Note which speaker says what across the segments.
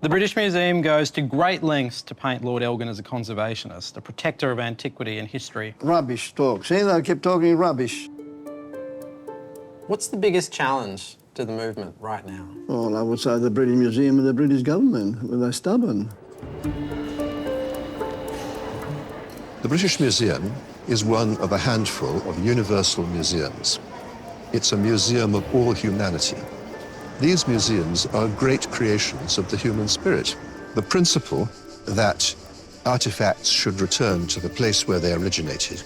Speaker 1: The British Museum goes to great lengths to paint Lord Elgin as a conservationist, a protector of antiquity and history.
Speaker 2: Rubbish talk. See, they kept talking rubbish.
Speaker 3: What's the biggest challenge to the movement right now?
Speaker 2: Well, I would say the British Museum and the British government. They're stubborn.
Speaker 4: The British Museum is one of a handful of universal museums. It's a museum of all humanity. These museums are great creations of the human spirit. The principle that artifacts should return to the place where they originated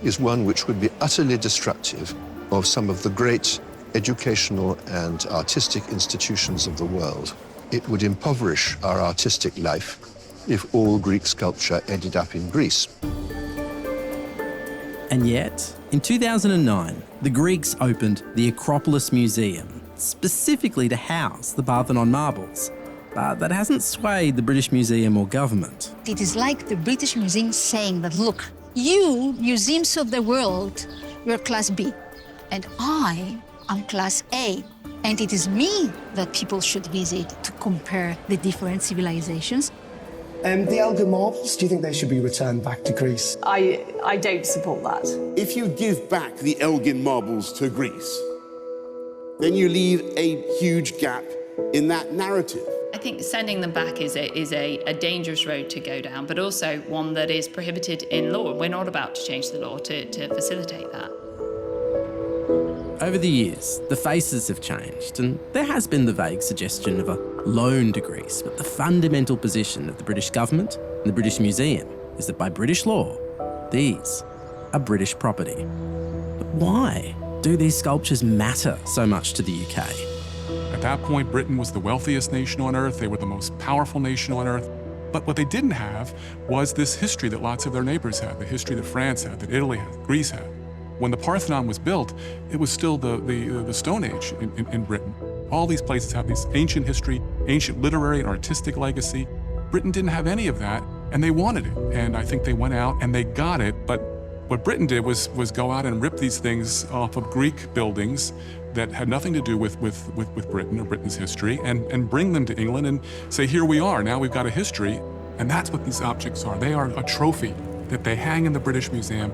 Speaker 4: is one which would be utterly destructive of some of the great educational and artistic institutions of the world. It would impoverish our artistic life if all Greek sculpture ended up in Greece.
Speaker 5: And yet, in 2009, the Greeks opened the Acropolis Museum, specifically to house the Parthenon Marbles. But that hasn't swayed the British Museum or government.
Speaker 6: It is like the British Museum saying that, look, you, museums of the world, you're class B, and I am class A. And it is me that people should visit to compare the different civilizations.
Speaker 7: The Elgin Marbles, do you think they should be returned back to Greece?
Speaker 8: I don't support that.
Speaker 9: If you give back the Elgin Marbles to Greece, then you leave a huge gap in that narrative.
Speaker 10: I think sending them back is a dangerous road to go down, but also one that is prohibited in law. We're not about to change the law to facilitate that.
Speaker 5: Over the years, the faces have changed, and there has been the vague suggestion of a loan to Greece, but the fundamental position of the British government and the British Museum is that by British law, these are British property. But why do these sculptures matter so much to the UK?
Speaker 11: At that point, Britain was the wealthiest nation on earth. They were the most powerful nation on earth. But what they didn't have was this history that lots of their neighbors had, the history that France had, that Italy had, Greece had. When the Parthenon was built, it was still the Stone Age in Britain. All these places have this ancient history, ancient literary and artistic legacy. Britain didn't have any of that, and they wanted it. And I think they went out and they got it. But what Britain did was go out and rip these things off of Greek buildings that had nothing to do with Britain or Britain's history, and bring them to England and say, here we are, now we've got a history. And that's what these objects are. They are a trophy that they hang in the British Museum